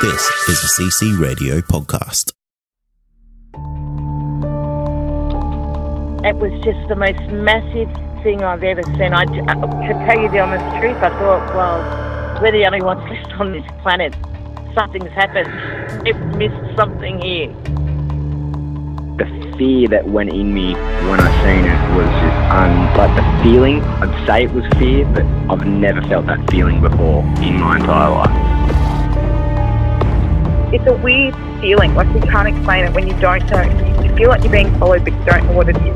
This is a CC Radio podcast. It was just the most massive thing I've ever seen. To tell you the honest truth, I thought, well, we're the only ones left on this planet. Something's happened. We've missed something here. The fear that went in me when I seen it was just like the feeling. I'd say it was fear, but I've never felt that feeling before in my entire life. It's a weird feeling, like you can't explain it when you don't know. You feel like you're being followed, but you don't know what it is.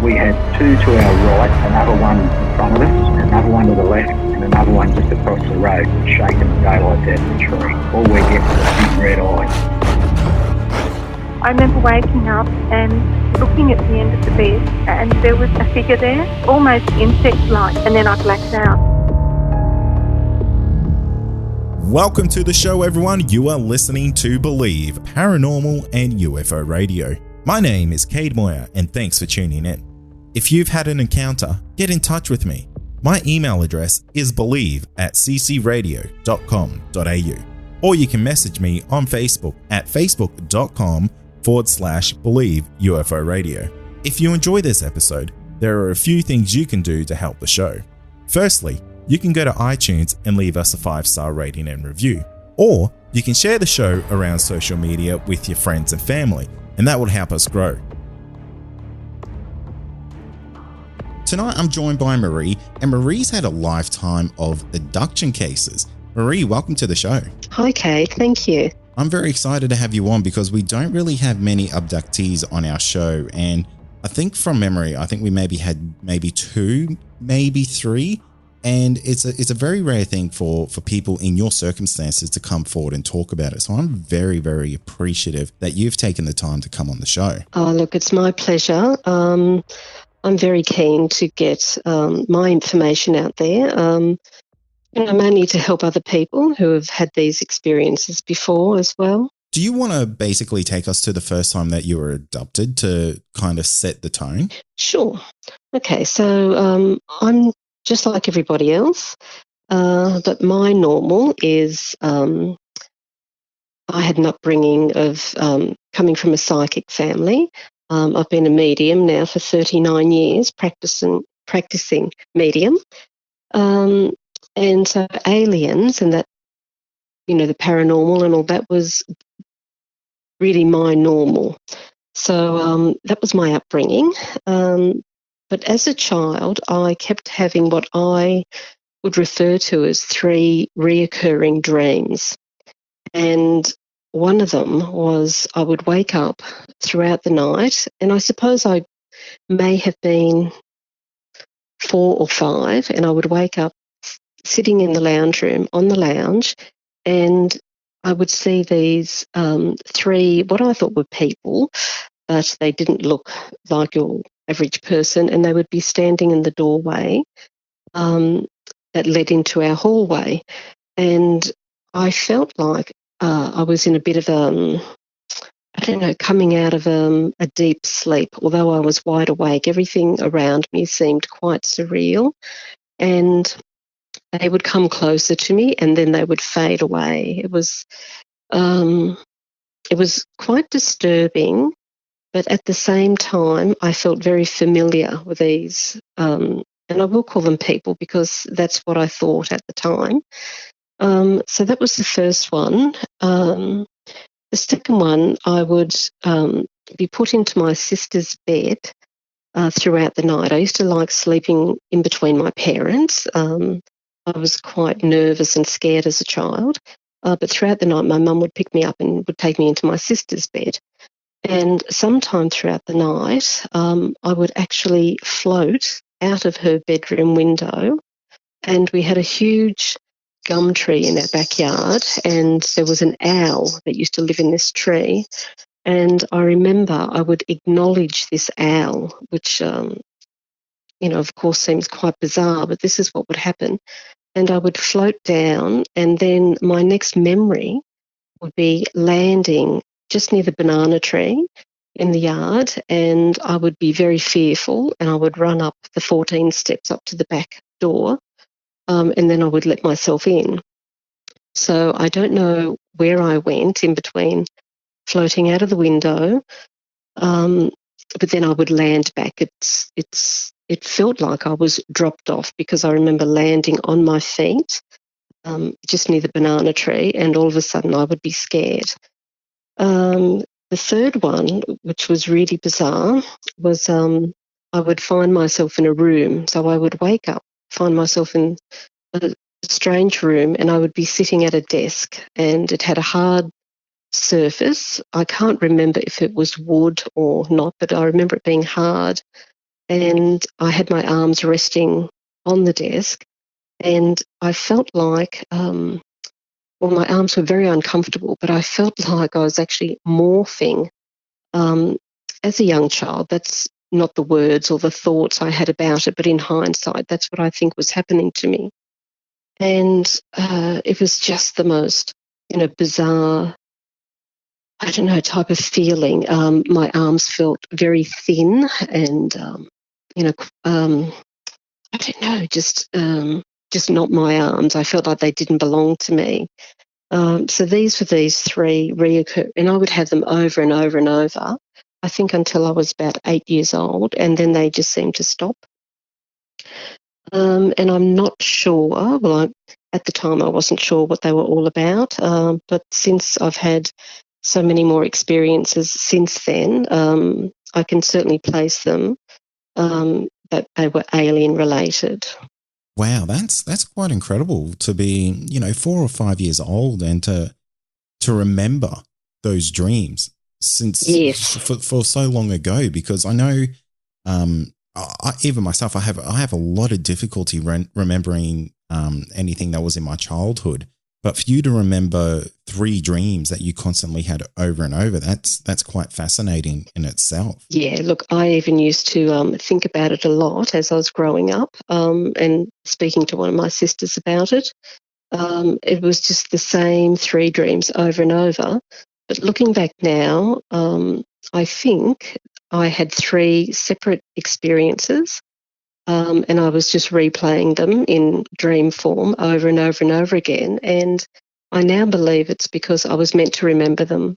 We had two to our right, another one in front of us, another one to the left, and another one just across the road, shaking the daylight out of the tree. All we get was a big red eye. I remember waking up and looking at the end of the bed, and there was a figure there, almost insect-like, and then I blacked out. Welcome to the show, everyone. You are listening to Believe, Paranormal and UFO Radio. My name is Cade Moyer, and thanks for tuning in. If you've had an encounter, get in touch with me. My email address is believe@ccradio.com.au, or you can message me on Facebook at facebook.com/Believe UFO Radio. If you enjoy this episode, there are a few things you can do to help the show. Firstly, you can go to iTunes and leave us a 5-star rating and review, or you can share the show around social media with your friends and family, and that will help us grow. Tonight I'm joined by Maree, and Maree's had a lifetime of abduction cases. Maree, welcome to the show. Hi Kate, thank you. I'm very excited to have you on because we don't really have many abductees on our show, and I think from memory, we maybe had two, maybe three. And it's a very rare thing for people in your circumstances to come forward and talk about it. So I'm very, very appreciative that you've taken the time to come on the show. Oh, look, it's my pleasure. I'm very keen to get my information out there, mainly to help other people who have had these experiences before as well. Do you want to basically take us to the first time that you were abducted to kind of set the tone? Sure. Okay, so I'm just like everybody else, but my normal is I had an upbringing of coming from a psychic family. I've been a medium now for 39 years, practicing medium. And so aliens and that, the paranormal and all that was really my normal. So that was my upbringing. But as a child, I kept having what I would refer to as 3 reoccurring dreams. And one of them was I would wake up throughout the night, and I suppose I may have been 4 or 5, and I would wake up sitting in the lounge room on the lounge, and I would see these 3, what I thought were people, but they didn't look like your average person, and they would be standing in the doorway that led into our hallway. And I felt like I was in a bit of coming out of a deep sleep. Although I was wide awake, everything around me seemed quite surreal. And they would come closer to me, and then they would fade away. It was quite disturbing. But at the same time, I felt very familiar with these, and I will call them people because that's what I thought at the time. So that was the first one. The second one, I would be put into my sister's bed throughout the night. I used to like sleeping in between my parents. I was quite nervous and scared as a child. But throughout the night, my mum would pick me up and would take me into my sister's bed. And sometime throughout the night, I would actually float out of her bedroom window, and we had a huge gum tree in our backyard, and there was an owl that used to live in this tree. And I remember I would acknowledge this owl, which, of course seems quite bizarre, but this is what would happen. And I would float down, and then my next memory would be landing just near the banana tree in the yard, and I would be very fearful, and I would run up the 14 steps up to the back door, and then I would let myself in. So I don't know where I went in between floating out of the window, but then I would land back. It felt like I was dropped off because I remember landing on my feet just near the banana tree, and all of a sudden I would be scared. The third one, which was really bizarre, was I would find myself in a room. So I would wake up, find myself in a strange room, and I would be sitting at a desk, and it had a hard surface. I can't remember if it was wood or not, but I remember it being hard. And I had my arms resting on the desk, and I felt like, my arms were very uncomfortable, but I felt like I was actually morphing. As a young child, that's not the words or the thoughts I had about it, but in hindsight, that's what I think was happening to me. And it was just the most, bizarre, I don't know, type of feeling. My arms felt very thin and, I don't know, just not my arms. I felt like they didn't belong to me. So these three reoccur, and I would have them over and over and over, I think until I was about 8 years old, and then they just seemed to stop. And I'm not sure, at the time I wasn't sure what they were all about, but since I've had so many more experiences since then, I can certainly place them that they were alien related. Wow, that's quite incredible to be, 4 or 5 years old and to remember those dreams since yes. for so long ago, because I know even myself, I have a lot of difficulty remembering anything that was in my childhood. But for you to remember 3 dreams that you constantly had over and over, that's quite fascinating in itself. Yeah, look, I even used to think about it a lot as I was growing up, and speaking to one of my sisters about it. It was just the same 3 dreams over and over. But looking back now, I think I had 3 separate experiences, and I was just replaying them in dream form over and over and over again. And I now believe it's because I was meant to remember them.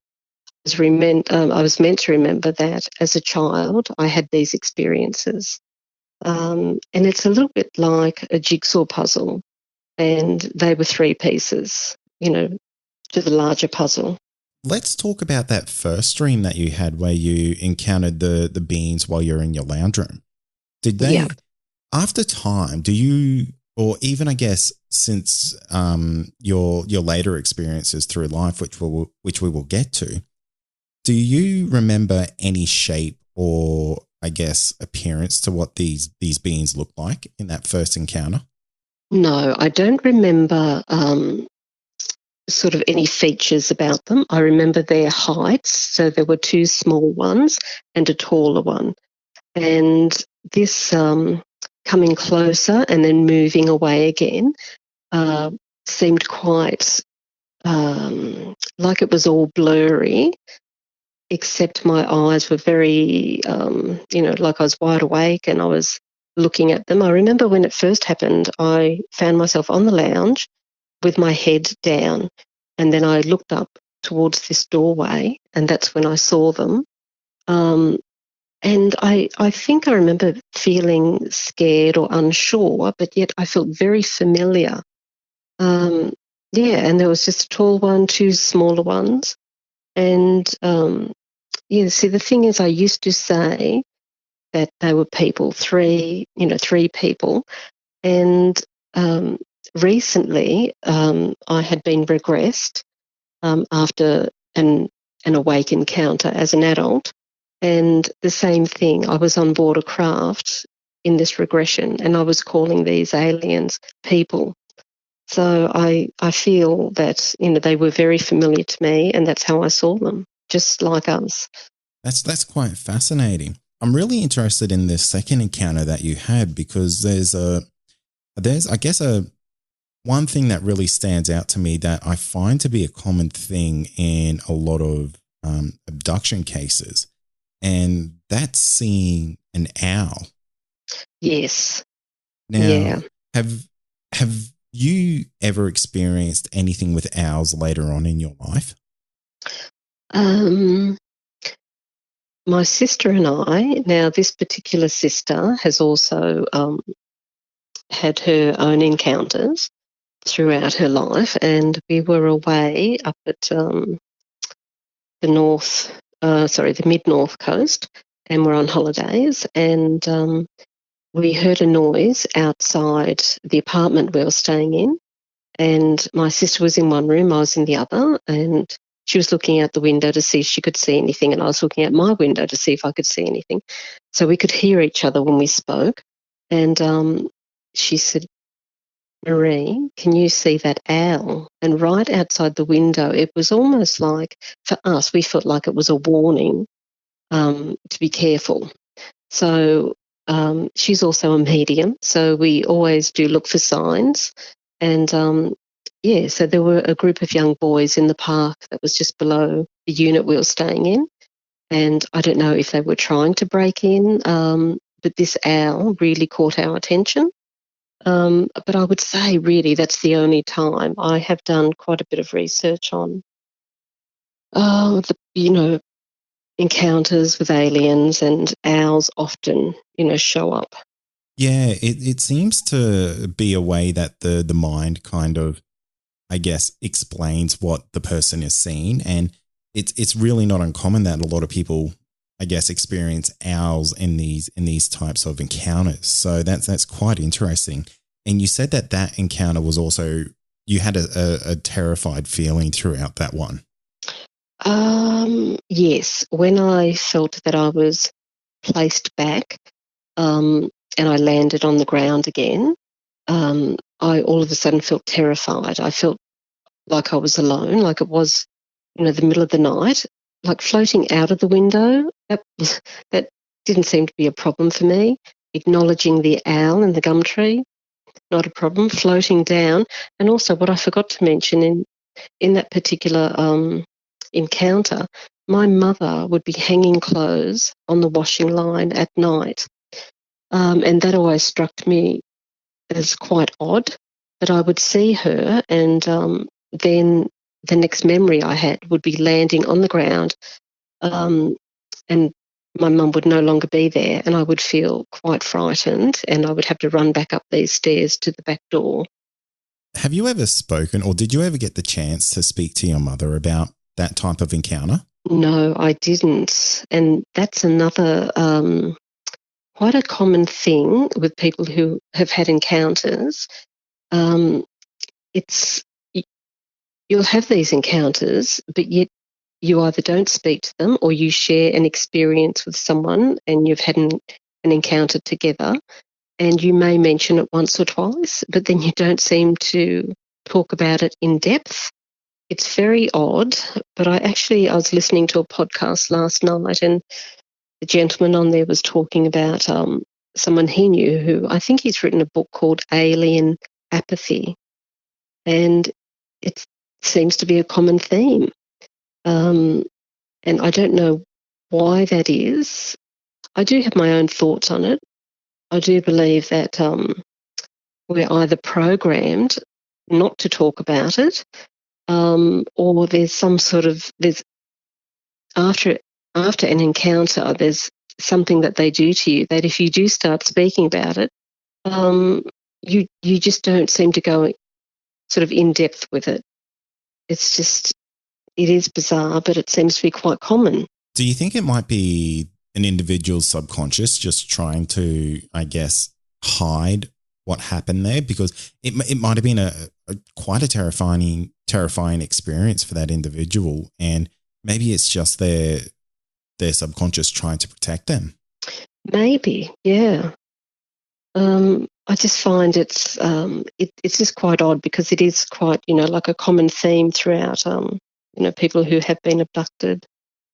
I was meant to remember that as a child I had these experiences. And it's a little bit like a jigsaw puzzle, and they were 3 pieces, to the larger puzzle. Let's talk about that first dream that you had where you encountered the beings while you're in your lounge room. Did they, after time, do you, or even I guess since your later experiences through life, which we will get to, do you remember any shape or I guess appearance to what these beings look like in that first encounter? No, I don't remember sort of any features about them. I remember their heights. So there were 2 small ones and a taller one. And this coming closer and then moving away again seemed quite like it was all blurry, except my eyes were very, like I was wide awake and I was looking at them. I remember when it first happened, I found myself on the lounge with my head down, and then I looked up towards this doorway, and that's when I saw them. And I think I remember feeling scared or unsure, but yet I felt very familiar. And there was just a tall one, 2 smaller ones. And, see, the thing is I used to say that they were people, 3 people. And recently I had been regressed after an awake encounter as an adult. And the same thing, I was on board a craft in this regression and I was calling these aliens people. So I feel that, they were very familiar to me, and that's how I saw them, just like us. That's quite fascinating. I'm really interested in this second encounter that you had, because there's I guess one thing that really stands out to me that I find to be a common thing in a lot of abduction cases, and that's seeing an owl. Yes. Now, yeah. have you ever experienced anything with owls later on in your life? My sister and I, now this particular sister has also had her own encounters throughout her life, and we were away up at the mid-north coast, and we're on holidays, and we heard a noise outside the apartment we were staying in, and my sister was in one room, I was in the other, and she was looking out the window to see if she could see anything, and I was looking out my window to see if I could see anything. So we could hear each other when we spoke, and she said, "Maree, can you see that owl?" And right outside the window, it was almost like, for us, we felt like it was a warning to be careful. So she's also a medium, so we always do look for signs. And so there were a group of young boys in the park that was just below the unit we were staying in. And I don't know if they were trying to break in, but this owl really caught our attention. But I would say really that's the only time. I have done quite a bit of research on encounters with aliens, and owls often, show up. Yeah, it seems to be a way that the mind kind of, I guess, explains what the person is seeing. And it's really not uncommon that a lot of people, I guess, experience owls in these types of encounters. So that's quite interesting. And you said that encounter was also, you had a terrified feeling throughout that one. Yes, when I felt that I was placed back, and I landed on the ground again, I all of a sudden felt terrified. I felt like I was alone, like it was, the middle of the night, like floating out of the window. That didn't seem to be a problem for me. Acknowledging the owl in the gum tree, not a problem. Floating down, and also what I forgot to mention in that particular encounter, my mother would be hanging clothes on the washing line at night. And that always struck me as quite odd, that I would see her, and then the next memory I had would be landing on the ground, and my mum would no longer be there, and I would feel quite frightened, and I would have to run back up these stairs to the back door. Have you ever spoken, or did you ever get the chance to speak to your mother about that type of encounter? No, I didn't. And that's another quite a common thing with people who have had encounters. You'll have these encounters, but yet you either don't speak to them, or you share an experience with someone and you've had an encounter together, and you may mention it once or twice, but then you don't seem to talk about it in depth. It's very odd, but I was listening to a podcast last night, and the gentleman on there was talking about someone he knew who, I think he's written a book called Alien Apathy, and it seems to be a common theme. And I don't know why that is. I do have my own thoughts on it. I do believe that we're either programmed not to talk about it, or there's some sort of, after an encounter, there's something that they do to you that if you do start speaking about it, you just don't seem to go sort of in depth with it. It's just, it is bizarre, but it seems to be quite common. Do you think it might be an individual's subconscious just trying to, I guess, hide what happened there? Because it might have been quite a terrifying experience for that individual, and maybe it's just their subconscious trying to protect them. Maybe, yeah. I just find it's just quite odd, because it is quite, like a common theme throughout, people who have been abducted.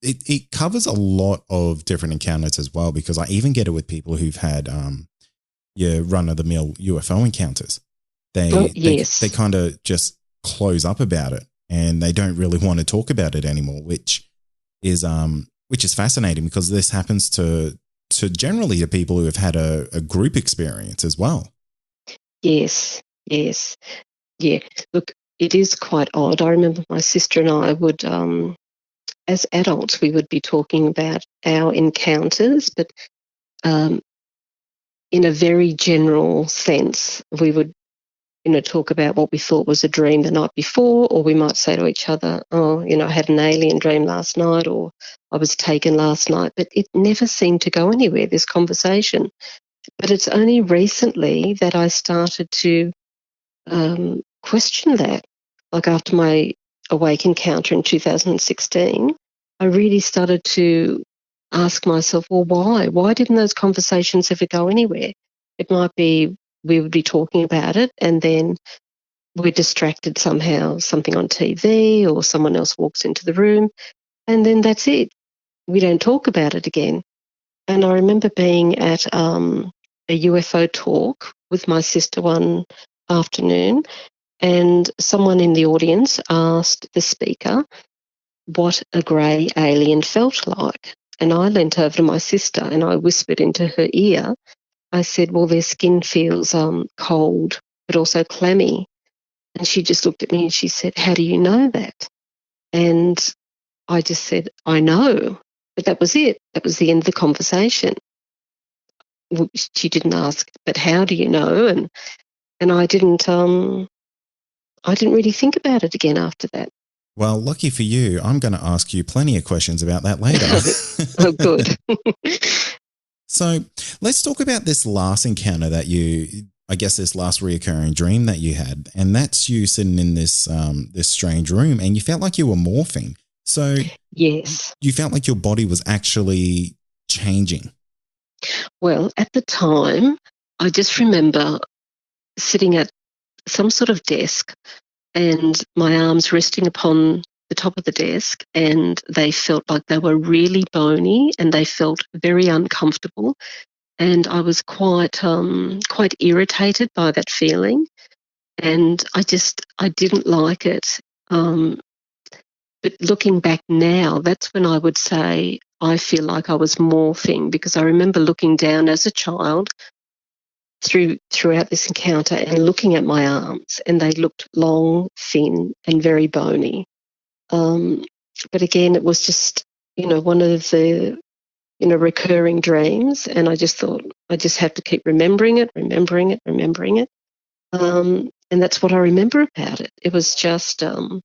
It covers a lot of different encounters as well, because I even get it with people who've had your run-of-the-mill UFO encounters. They kind of just close up about it, and they don't really want to talk about it anymore, which is fascinating, because this happens to generally the people who have had a group experience as well. Yes. Yeah, look, it is quite odd. I remember my sister and I would, as adults, we would be talking about our encounters, but um, in a very general sense, we would, talk about what we thought was a dream the night before, or we might say to each other, oh, I had an alien dream last night, or I was taken last night, but it never seemed to go anywhere, this conversation. But it's only recently that I started to question that. Like after my awake encounter in 2016, I really started to ask myself, well, why? Why didn't those conversations ever go anywhere? It might be we would be talking about it and then we're distracted somehow, something on TV or someone else walks into the room, and then that's it. We don't talk about it again. And I remember being at a UFO talk with my sister one afternoon, and someone in the audience asked the speaker what a grey alien felt like. And I leant over to my sister and I whispered into her ear, I said, well, their skin feels cold, but also clammy. And she just looked at me and she said, how do you know that? And I just said, I know. But that was it. That was the end of the conversation. She didn't ask, but how do you know? And I didn't really think about it again after that. Well, lucky for you, I'm going to ask you plenty of questions about that later. Oh, good. So let's talk about this last encounter that this last reoccurring dream that you had, and that's you sitting in this strange room, and you felt like you were morphing. So yes, you felt like your body was actually changing. Well, at the time, I just remember sitting at some sort of desk and my arms resting upon the top of the desk, and they felt like they were really bony and they felt very uncomfortable. And I was quite irritated by that feeling, and I didn't like it. But looking back now, that's when I would say I feel like I was morphing, because I remember looking down as a child throughout this encounter and looking at my arms, and they looked long, thin, and very bony. But again, it was just, one of the, recurring dreams, and I just thought I just have to keep remembering it. And that's what I remember about it. It was just, I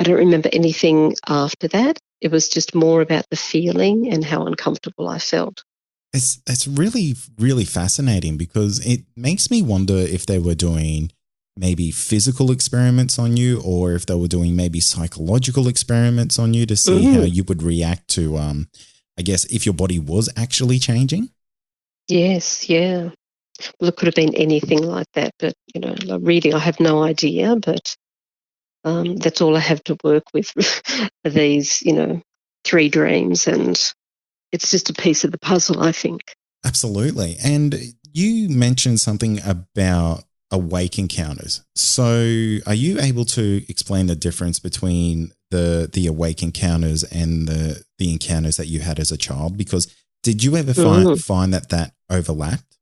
don't remember anything after that. It was just more about the feeling and how uncomfortable I felt. It's really, really fascinating, because it makes me wonder if they were doing maybe physical experiments on you, or if they were doing maybe psychological experiments on you to see how you would react to, I guess, if your body was actually changing. Yes, yeah. Well, it could have been anything like that, but, really I have no idea, but that's all I have to work with these, 3 dreams, and it's just a piece of the puzzle, I think. Absolutely. And you mentioned something about awake encounters. So are you able to explain the difference between the awake encounters and the encounters that you had as a child? Because did you ever find that overlapped?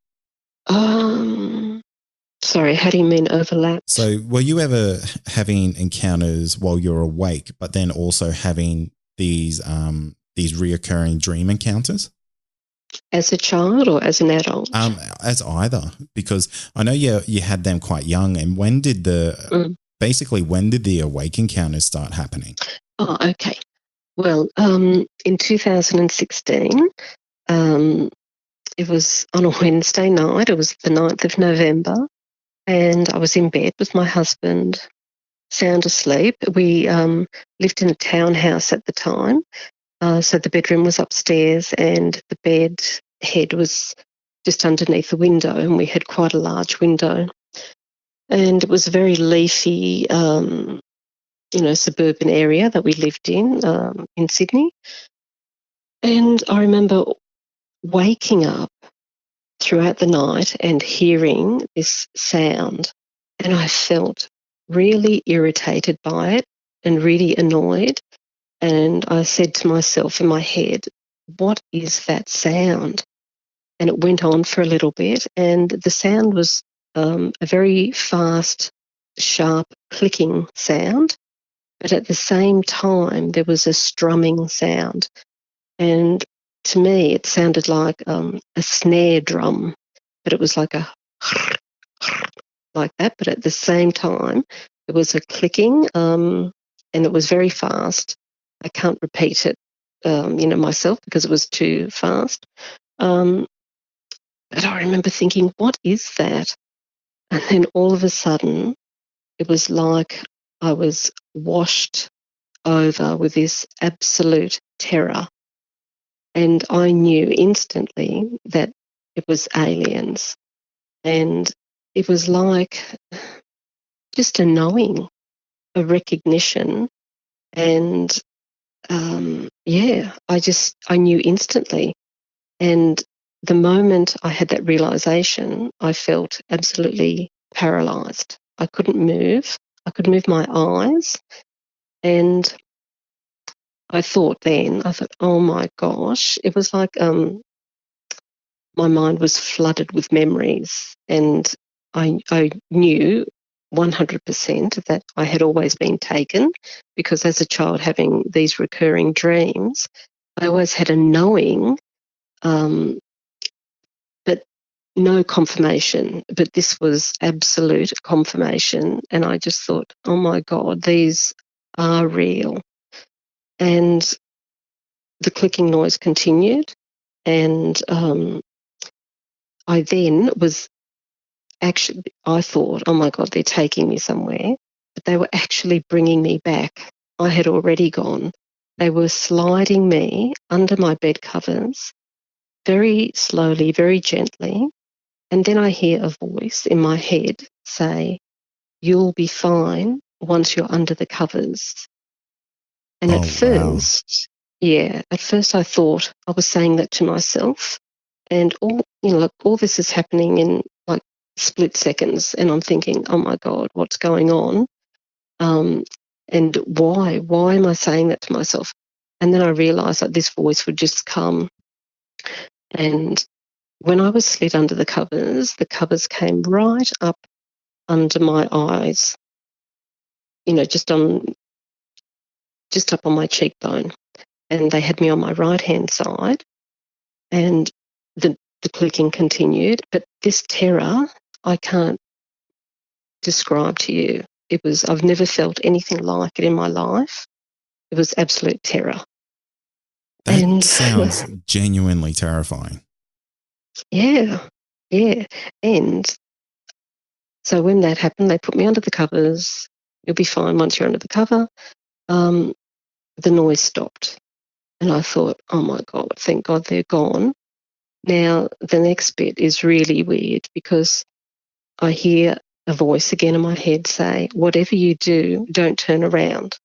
Sorry, how do you mean overlap? So were you ever having encounters while you're awake, but then also having these reoccurring dream encounters? As a child or as an adult? As either, because I know you had them quite young. And when did when did the awake encounters start happening? Oh, okay. Well, in 2016, it was on a Wednesday night. It was the 9th of November, and I was in bed with my husband, sound asleep. We lived in a townhouse at the time. So the bedroom was upstairs and the bed head was just underneath the window, and we had quite a large window. And it was a very leafy, suburban area that we lived in Sydney. And I remember waking up throughout the night and hearing this sound, and I felt really irritated by it and really annoyed. And I said to myself in my head, what is that sound? And it went on for a little bit, and the sound was a very fast sharp clicking sound, but at the same time there was a strumming sound. And to me it sounded like a snare drum, but it was like a like that, but at the same time it was a clicking, and it was very fast. I can't repeat it, myself because it was too fast. But I remember thinking, what is that? And then all of a sudden, it was like I was washed over with this absolute terror. And I knew instantly that it was aliens. And it was like just a knowing, a recognition. And I knew instantly. And the moment I had that realization, I felt absolutely paralyzed. I couldn't move. I could move my eyes. And I thought, oh my gosh, it was like my mind was flooded with memories. And I knew 100% that I had always been taken, because as a child having these recurring dreams, I always had a knowing, but no confirmation. But this was absolute confirmation. And I just thought, oh my God, these are real. And the clicking noise continued. And I then was actually, I thought, oh my God, they're taking me somewhere. But they were actually bringing me back. I had already gone. They were sliding me under my bed covers very slowly, very gently. And then I hear a voice in my head say, "You'll be fine once you're under the covers." And Oh, wow. at first I thought I was saying that to myself. And all this is happening in like split seconds. And I'm thinking, oh my God, what's going on? And why? Why am I saying that to myself? And then I realised that this voice would just come. And when I was slid under the covers came right up under my eyes, just up on my cheekbone. And they had me on my right-hand side, and the clicking continued. But this terror, I can't describe to you. I've never felt anything like it in my life. It was absolute terror. That sounds genuinely terrifying. Yeah. And so when that happened, they put me under the covers. You'll be fine once you're under the cover. The noise stopped. And I thought, oh my God, thank God they're gone. Now, the next bit is really weird, because I hear a voice again in my head say, whatever you do, don't turn around.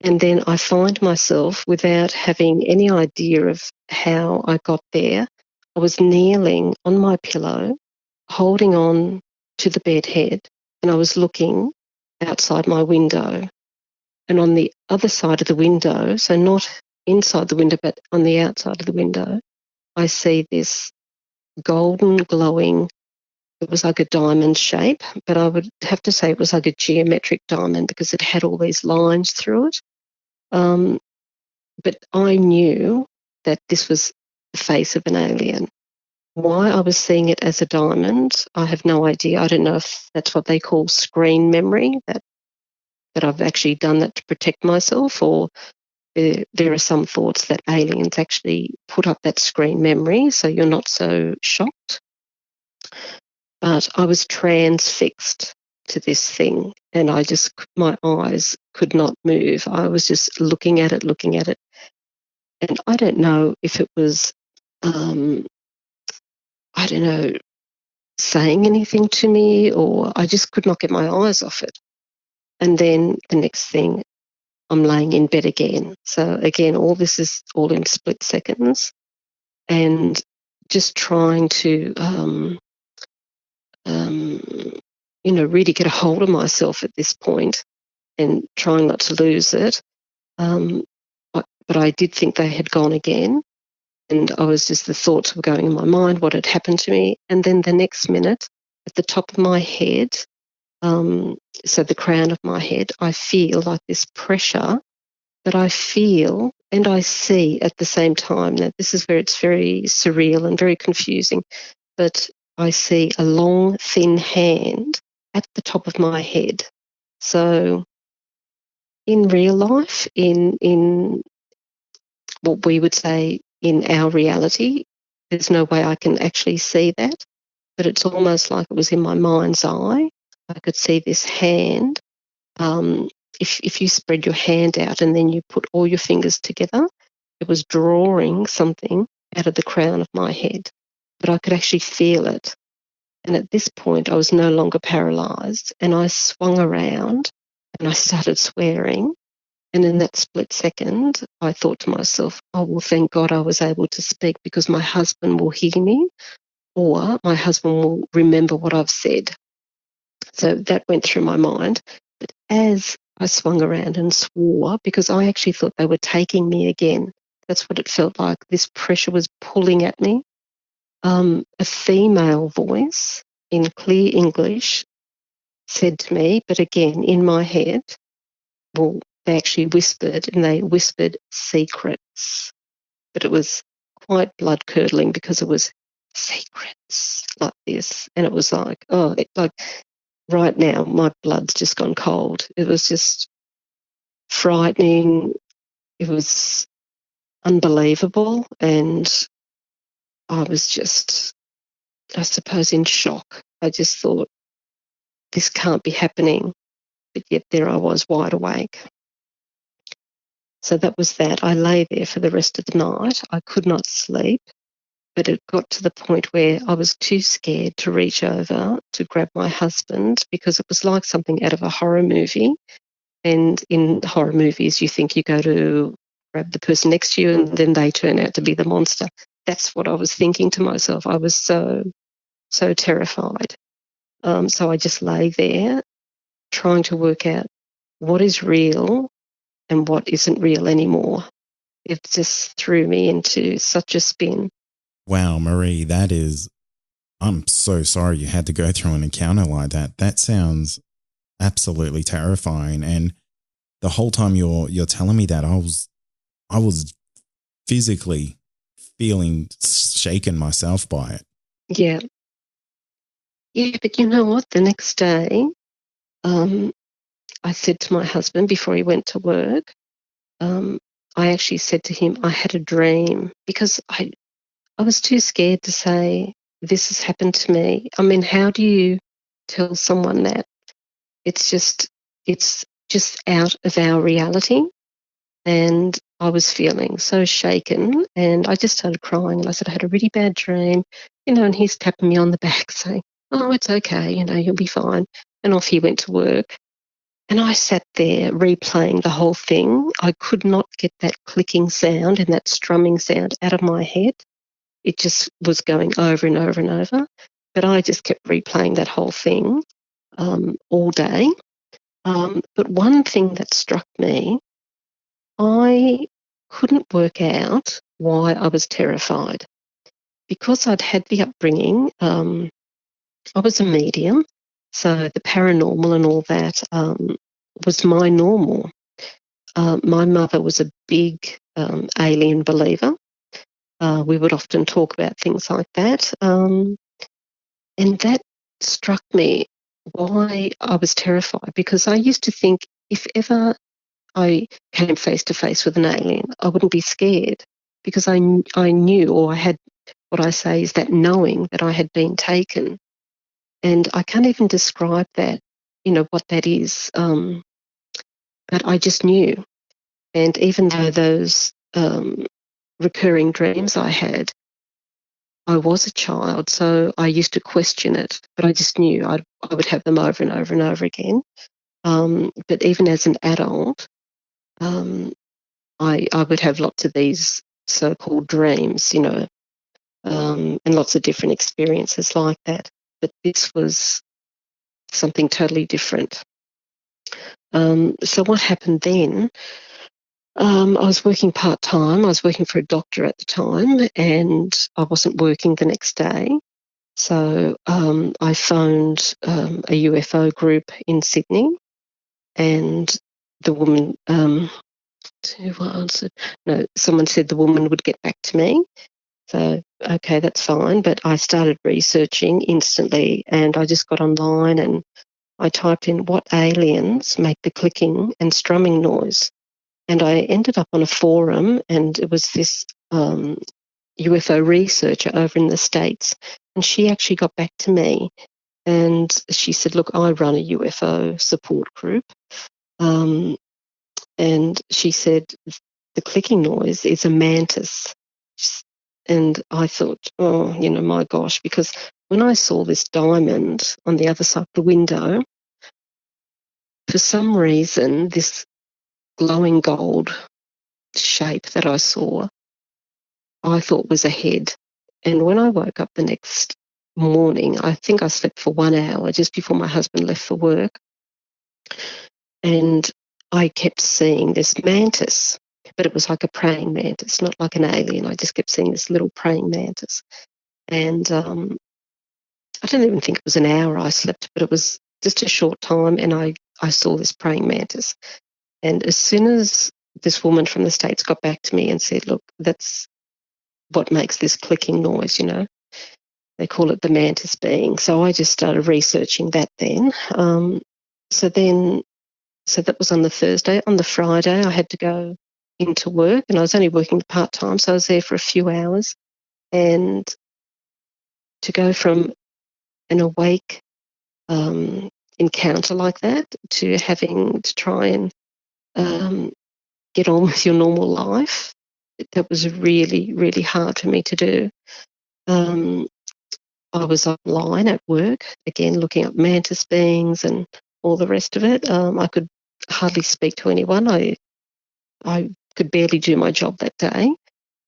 And then I find myself, without having any idea of how I got there, I was kneeling on my pillow, holding on to the bed head, and I was looking outside my window. And on the other side of the window, so not inside the window, but on the outside of the window, I see this golden glowing, it was like a diamond shape, but I would have to say it was like a geometric diamond because it had all these lines through it. But I knew that this was the face of an alien. Why I was seeing it as a diamond, I have no idea. I don't know if that's what they call screen memory, that I've actually done that to protect myself, or there are some thoughts that aliens actually put up that screen memory so you're not so shocked. But I was transfixed to this thing, and my eyes could not move. I was just looking at it. And I don't know if it was, saying anything to me, or I just could not get my eyes off it. And then the next thing, I'm laying in bed again. So again, all this is all in split seconds, and just trying to, really get a hold of myself at this point and trying not to lose it. But I did think they had gone again. And the thoughts were going in my mind, what had happened to me. And then the next minute, at the top of my head, so the crown of my head, I feel like this pressure that I feel and I see at the same time. Now, this is where it's very surreal and very confusing, but I see a long, thin hand at the top of my head. So in real life, in what we would say in our reality, there's no way I can actually see that, but it's almost like it was in my mind's eye. I could see this hand. If you spread your hand out and then you put all your fingers together, it was drawing something out of the crown of my head, but I could actually feel it. And at this point, I was no longer paralysed, and I swung around and I started swearing. And in that split second, I thought to myself, oh, well, thank God I was able to speak, because my husband will hear me, or my husband will remember what I've said. So that went through my mind. But as I swung around and swore, because I actually thought they were taking me again, that's what it felt like. This pressure was pulling at me. A female voice in clear English said to me, but again in my head, well, they actually whispered, and they whispered secrets. But it was quite blood curdling, because it was secrets like this. And it was like, oh, like right now, my blood's just gone cold. It was just frightening. It was unbelievable. And I was just, I suppose, in shock. I just thought, this can't be happening. But yet there I was, wide awake. So that was that. I lay there for the rest of the night. I could not sleep, but it got to the point where I was too scared to reach over to grab my husband, because it was like something out of a horror movie. And in horror movies, you think you go to grab the person next to you and then they turn out to be the monster. That's what I was thinking to myself. I was so terrified. So I just lay there trying to work out what is real and what isn't real anymore. It just threw me into such a spin. Wow, Maree, that is, I'm so sorry you had to go through an encounter like that. That sounds absolutely terrifying. And the whole time you're telling me that, I was physically feeling shaken myself by it. Yeah. Yeah, but you know what? The next day, I said to my husband before he went to work, I actually said to him, I had a dream, because I was too scared to say, this has happened to me. I mean, how do you tell someone that? It's just out of our reality. And I was feeling so shaken, and I just started crying, and I said, I had a really bad dream, and he's tapping me on the back saying, oh, it's okay, you'll be fine. And off he went to work. And I sat there replaying the whole thing. I could not get that clicking sound and that strumming sound out of my head. It just was going over and over and over. But I just kept replaying that whole thing all day. But one thing that struck me, I couldn't work out why I was terrified. Because I'd had the upbringing, I was a medium, so the paranormal and all that was my normal. My mother was a big alien believer. We would often talk about things like that. And that struck me why I was terrified, because I used to think if ever I came face to face with an alien, I wouldn't be scared, because I knew, or I had, what I say is that knowing that I had been taken. And I can't even describe that, what that is. But I just knew. And even though those recurring dreams I had, I was a child, so I used to question it, but I just knew I would have them over and over and over again. But even as an adult, I would have lots of these so-called dreams, and lots of different experiences like that. But this was something totally different. So what happened then? I was working part-time. I was working for a doctor at the time, and I wasn't working the next day. So I phoned a UFO group in Sydney, and the woman, who answered? No, someone said the woman would get back to me. So, okay, that's fine. But I started researching instantly, and I just got online and I typed in what aliens make the clicking and strumming noise. And I ended up on a forum, and it was this UFO researcher over in the States. And she actually got back to me, and she said, look, I run a UFO support group. And she said, the clicking noise is a mantis. And I thought, oh, my gosh, because when I saw this diamond on the other side of the window, for some reason, this glowing gold shape that I saw, I thought was a head. And when I woke up the next morning, I think I slept for 1 hour just before my husband left for work. And I kept seeing this mantis, but it was like a praying mantis, not like an alien. I just kept seeing this little praying mantis. And I don't even think it was an hour I slept, but it was just a short time, and I saw this praying mantis. And as soon as this woman from the States got back to me and said, look, that's what makes this clicking noise, they call it the mantis being. So I just started researching that then. So that was on the Thursday. On the Friday, I had to go into work, and I was only working part-time, so I was there for a few hours. And to go from an awake encounter like that to having to try and get on with your normal life, that was really, really hard for me to do. I was online at work, again, looking up mantis beings and all the rest of it. I could hardly speak to anyone. I could barely do my job that day.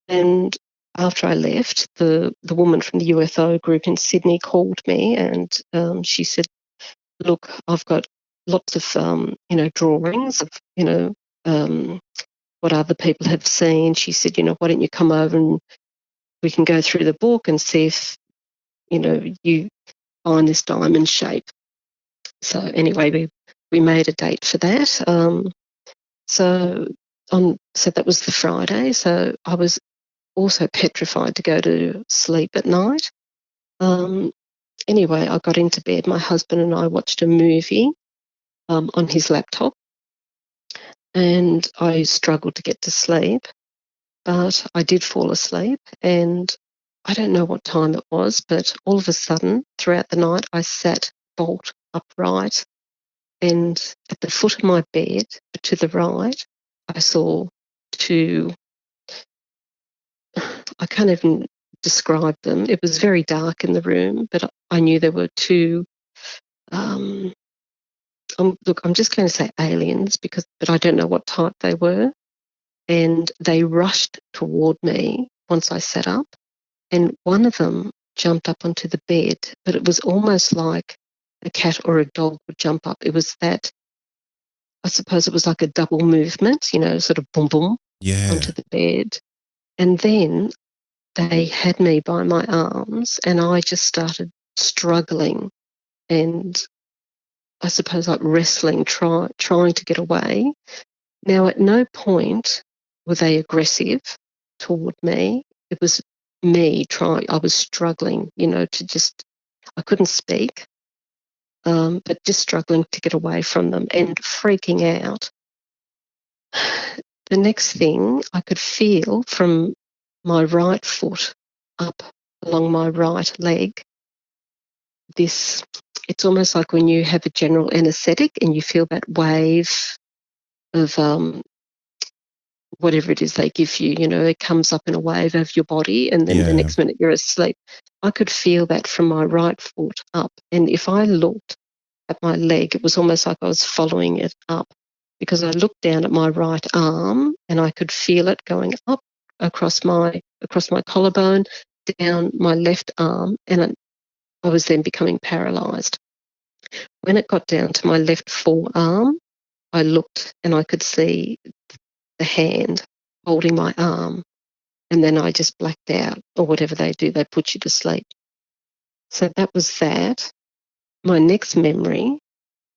And after I left, the woman from the UFO group in Sydney called me, and she said, look, I've got lots of, drawings of, what other people have seen. She said, why don't you come over and we can go through the book and see if, you find this diamond shape. So anyway, we made a date for that. So that was the Friday. So I was also petrified to go to sleep at night. Anyway, I got into bed. My husband and I watched a movie on his laptop, and I struggled to get to sleep, but I did fall asleep. And I don't know what time it was, but all of a sudden, throughout the night, I sat bolt upright, and at the foot of my bed, to the right, I saw two. I can't even describe them. It was very dark in the room, but I knew there were two. Look, I'm just going to say aliens but I don't know what type they were. And they rushed toward me once I sat up, and one of them jumped up onto the bed, but it was almost like a cat or a dog would jump up. It was that, I suppose it was like a double movement, sort of boom, boom, onto the bed. And then they had me by my arms, and I just started struggling and I suppose like wrestling, trying to get away. Now, at no point were they aggressive toward me. It was me I was struggling, I couldn't speak, but just struggling to get away from them and freaking out. The next thing, I could feel from my right foot up along my right leg, it's almost like when you have a general anaesthetic and you feel that wave of whatever it is they give you, it comes up in a wave over your body, and then the next minute you're asleep. I could feel that from my right foot up. And if I looked at my leg, it was almost like I was following it up, because I looked down at my right arm and I could feel it going up across my collarbone, down my left arm, and I was then becoming paralysed. When it got down to my left forearm, I looked and I could see the hand holding my arm, and then I just blacked out, or whatever they do, they put you to sleep. So that was that. My next memory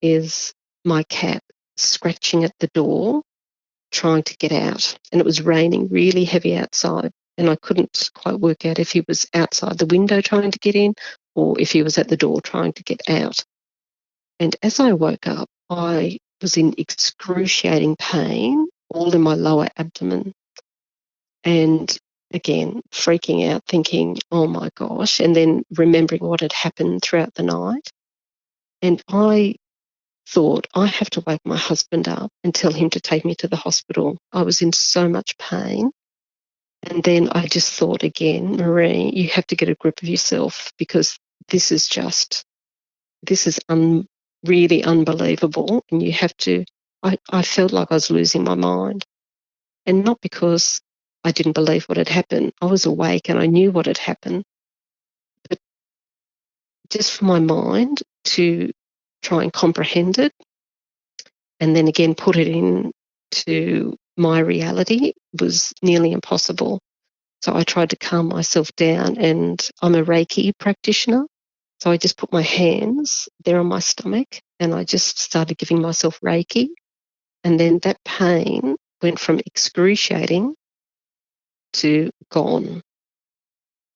is my cat scratching at the door, trying to get out. And it was raining really heavy outside. And I couldn't quite work out if he was outside the window trying to get in or if he was at the door trying to get out. And as I woke up, I was in excruciating pain, all in my lower abdomen. And again, freaking out, thinking, oh my gosh, and then remembering what had happened throughout the night. And I thought, I have to wake my husband up and tell him to take me to the hospital. I was in so much pain. And then I just thought again, Maree, you have to get a grip of yourself because this is really unbelievable. And you have to, I felt like I was losing my mind. And not because I didn't believe what had happened. I was awake and I knew what had happened. But just for my mind to try and comprehend it and then again put it into my reality was nearly impossible. So I tried to calm myself down, and I'm a Reiki practitioner. So I just put my hands there on my stomach and I just started giving myself Reiki. And then that pain went from excruciating to gone.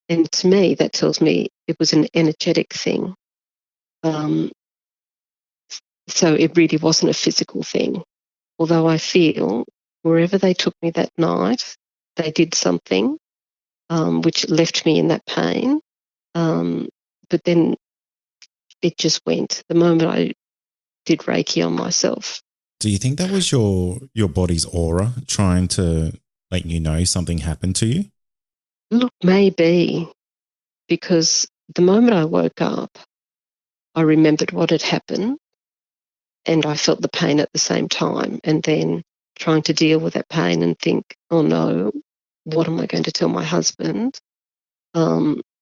And to me, that tells me it was an energetic thing. So it really wasn't a physical thing. Although I feel wherever they took me that night, they did something which left me in that pain. But then it just went the moment I did Reiki on myself. Do you think that was your body's aura trying to let you know something happened to you? Look, maybe, because the moment I woke up, I remembered what had happened and I felt the pain at the same time. And then trying to deal with that pain and think, oh no, what am I going to tell my husband?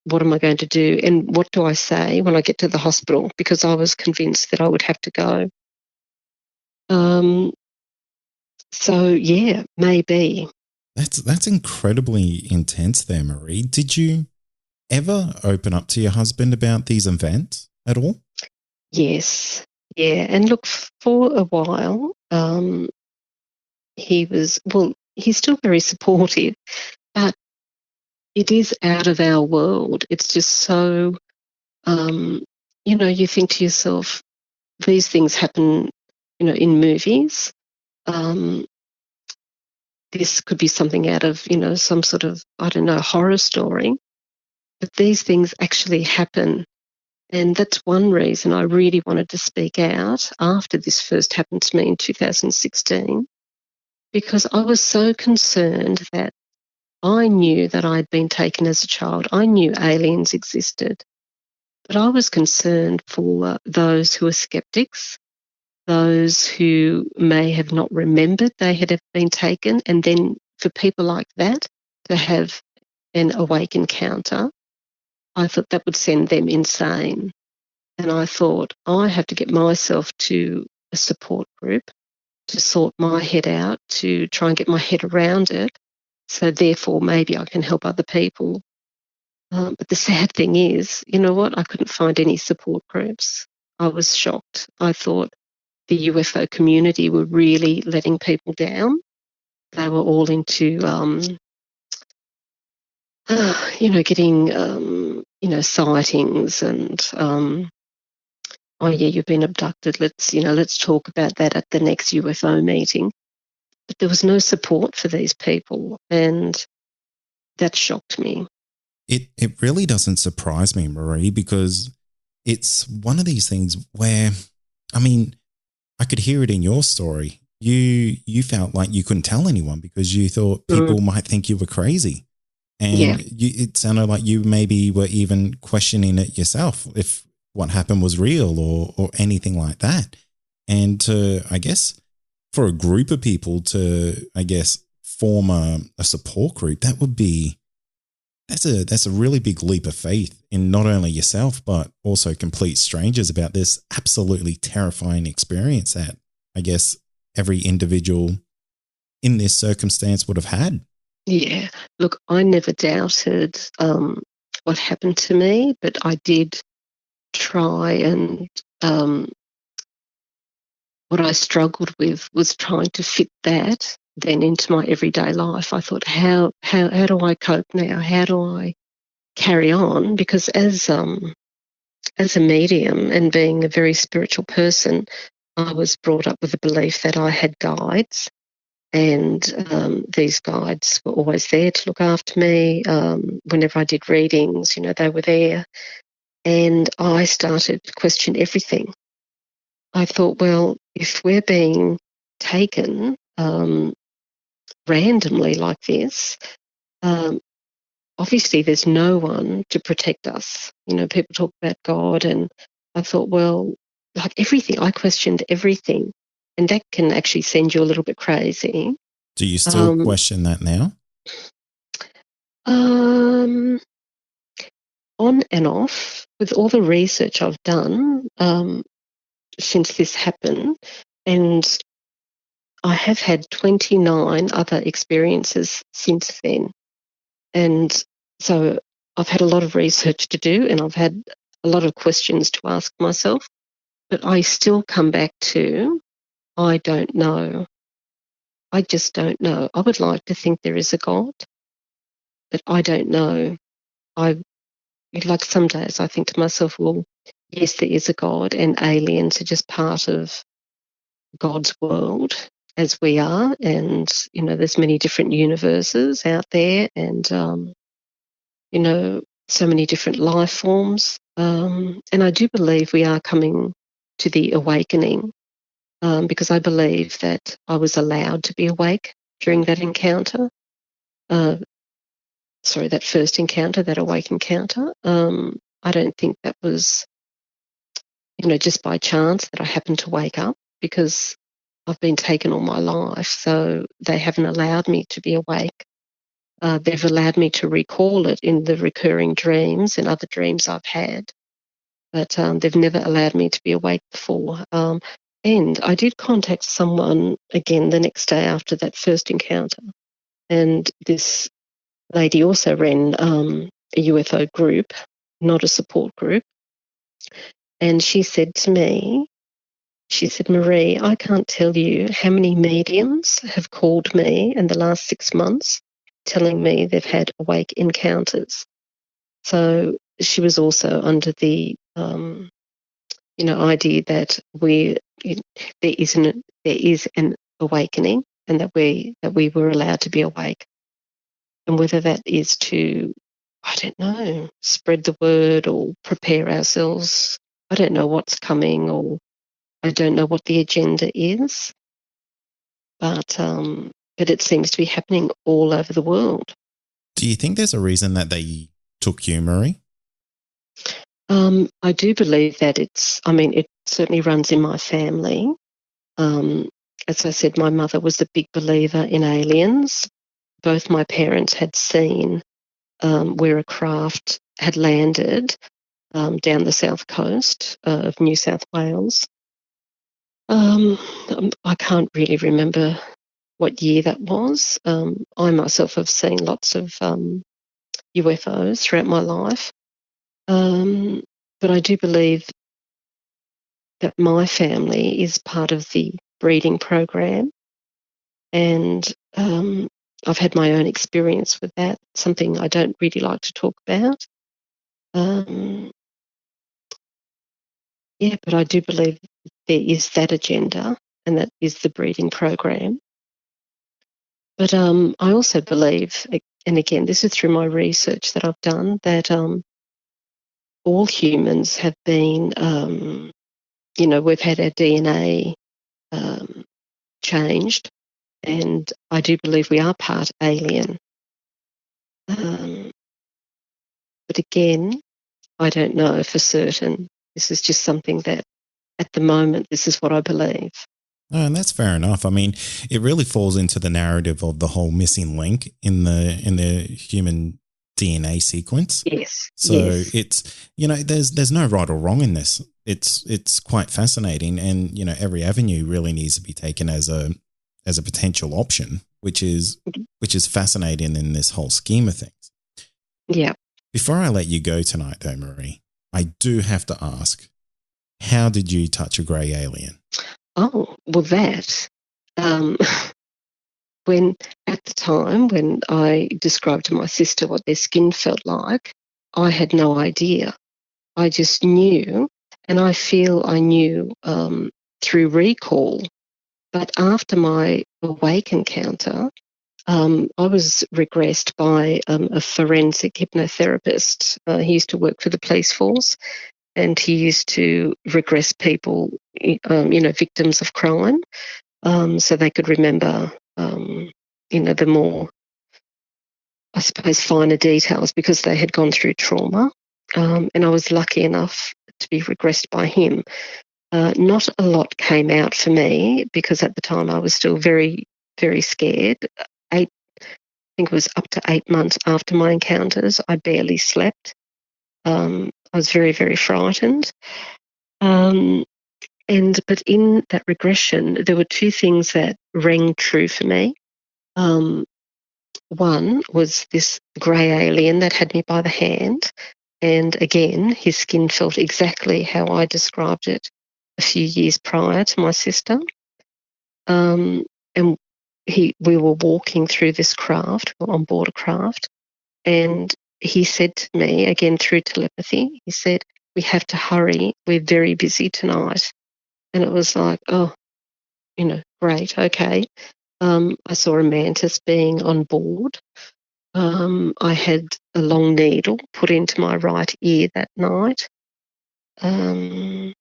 What am I going to do? And what do I say when I get to the hospital? Because I was convinced that I would have to go. So yeah, maybe. That's incredibly intense there, Maree. Did you ever open up to your husband about these events at all? Yes. Yeah. And look, for a while, he's still very supportive, but it is out of our world. It's just so, you think to yourself, these things happen, in movies. This could be something out of, some sort of, I don't know, horror story. But these things actually happen. And that's one reason I really wanted to speak out after this first happened to me in 2016, because I was so concerned that I knew that I'd been taken as a child. I knew aliens existed. But I was concerned for those who are skeptics, those who may have not remembered they had been taken, and then for people like that to have an awake encounter, I thought that would send them insane. And I thought, I have to get myself to a support group to sort my head out, to try and get my head around it. So therefore, maybe I can help other people. But the sad thing is, you know what? I couldn't find any support groups. I was shocked. I thought the UFO community were really letting people down. They were all into, getting, sightings and, oh yeah, you've been abducted. Let's talk about that at the next UFO meeting. But there was no support for these people, and that shocked me. It really doesn't surprise me, Maree, because it's one of these things where, I mean, I could hear it in your story. You felt like you couldn't tell anyone because you thought people might think you were crazy. And it sounded like you maybe were even questioning it yourself if what happened was real or anything like that. And I guess for a group of people to, form a support group, that's a really big leap of faith in not only yourself, but also complete strangers about this absolutely terrifying experience that I guess every individual in this circumstance would have had. Yeah. Look, I never doubted what what happened to me, but I did try, and what I struggled with was trying to fit that then into my everyday life. I thought, how do I cope now? How do I carry on? Because as a medium and being a very spiritual person, I was brought up with the belief that I had guides, and these guides were always there to look after me. Whenever I did readings, they were there. And I started to question everything. I thought, well, if we're being taken randomly like this, obviously there's no one to protect us. People talk about God, and I thought, well, like everything, I questioned everything, and that can actually send you a little bit crazy. Do you still question that now? On and off, with all the research I've done since this happened, and I have had 29 other experiences since then. And so I've had a lot of research to do, and I've had a lot of questions to ask myself, but I still come back to, I don't know. I just don't know. I would like to think there is a God, but I don't know. Like some days I think to myself, well, yes, there is a God, and aliens are just part of God's world as we are. And, there's many different universes out there, and, so many different life forms. And I do believe we are coming to the awakening, because I believe that I was allowed to be awake during that encounter. That first encounter, that awake encounter. I don't think that was, just by chance that I happened to wake up, because I've been taken all my life, so they haven't allowed me to be awake. They've allowed me to recall it in the recurring dreams and other dreams I've had, but they've never allowed me to be awake before. And I did contact someone again the next day after that first encounter, and this lady also ran a UFO group, not a support group, and she said to me, Maree, I can't tell you how many mediums have called me in the last 6 months telling me they've had awake encounters. So she was also under the idea that there is an awakening, and that we were allowed to be awake. And whether that is to, I don't know, spread the word or prepare ourselves, I don't know what's coming, or I don't know what the agenda is, but it seems to be happening all over the world. Do you think there's a reason that they took you, Maree? I do believe that it certainly runs in my family. As I said, my mother was a big believer in aliens. Both my parents had seen where a craft had landed down the south coast of New South Wales. I can't really remember what year that was. I myself have seen lots of UFOs throughout my life. But I do believe that my family is part of the breeding program, and I've had my own experience with that, something I don't really like to talk about. But I do believe there is that agenda, and that is the breeding program. But I also believe, and again, this is through my research that I've done, that all humans have been, we've had our DNA changed, and I do believe we are part alien. But again, I don't know for certain. This is just something that, at the moment, this is what I believe. Oh, and that's fair enough. I mean, it really falls into the narrative of the whole missing link in the human DNA sequence. Yes. So it's, there's no right or wrong in this. It's quite fascinating, and every avenue really needs to be taken as a potential option, which is fascinating in this whole scheme of things. Yeah. Before I let you go tonight, though, Maree, I do have to ask, how did you touch a grey alien? Oh, well, that, when at the time when I described to my sister what their skin felt like, I had no idea. I just knew, and I feel I knew through recall. But after my awake encounter, I was regressed by a forensic hypnotherapist. He used to work for the police force, and he used to regress people, victims of crime, so they could remember, the more, I suppose, finer details because they had gone through trauma. And I was lucky enough to be regressed by him. Not a lot came out for me because at the time I was still very, very scared. I think it was up to 8 months after my encounters, I barely slept. I was very, very frightened. But in that regression, there were two things that rang true for me. One was this grey alien that had me by the hand, and again, his skin felt exactly how I described it a few years prior to my sister. And we were walking through this craft, on board a craft, and he said to me, again through telepathy, he said, "We have to hurry, we're very busy tonight." And it was like, oh, great, okay. I saw a mantis being on board. I had a long needle put into my right ear that night. And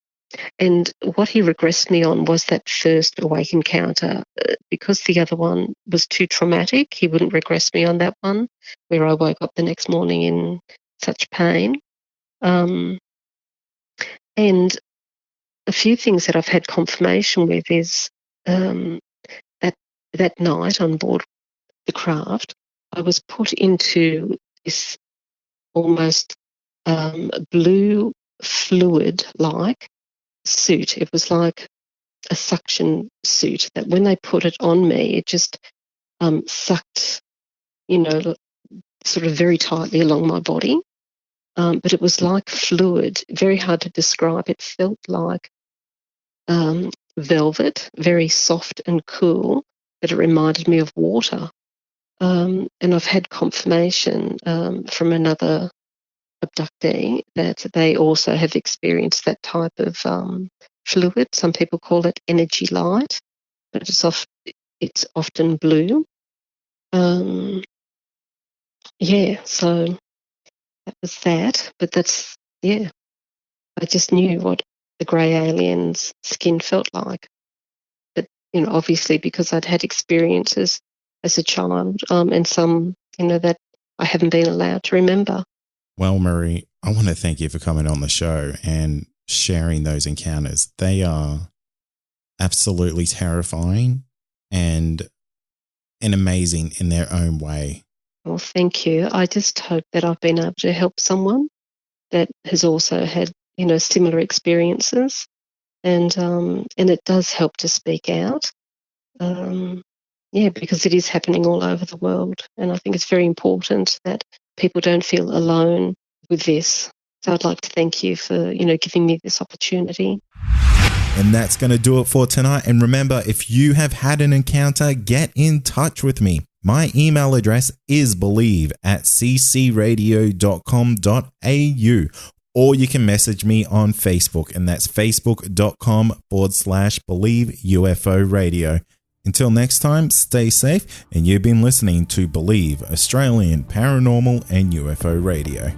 what he regressed me on was that first awake encounter. Because the other one was too traumatic, he wouldn't regress me on that one, where I woke up the next morning in such pain. And a few things that I've had confirmation with is that night on board the craft, I was put into this almost blue fluid-like suit. It was like a suction suit that when they put it on me, it just sucked, sort of very tightly along my body. But it was like fluid, very hard to describe. It felt like velvet, very soft and cool, but it reminded me of water. And I've had confirmation from another abductee that they also have experienced that type of fluid. Some people call it energy light, but it's often blue. So that was that. But I just knew what the grey alien's skin felt like. But, obviously because I'd had experiences as a child, and some, that I haven't been allowed to remember. Well, Maree, I want to thank you for coming on the show and sharing those encounters. They are absolutely terrifying and amazing in their own way. Well, thank you. I just hope that I've been able to help someone that has also had, similar experiences, and it does help to speak out. Because it is happening all over the world, and I think it's very important that people don't feel alone with this. So I'd like to thank you for, giving me this opportunity. And that's going to do it for tonight. And remember, if you have had an encounter, get in touch with me. My email address is believe@ccradio.com.au, or you can message me on Facebook, and that's facebook.com/believe UFO radio. Until next time, stay safe, and you've been listening to Believe Australian Paranormal and UFO Radio.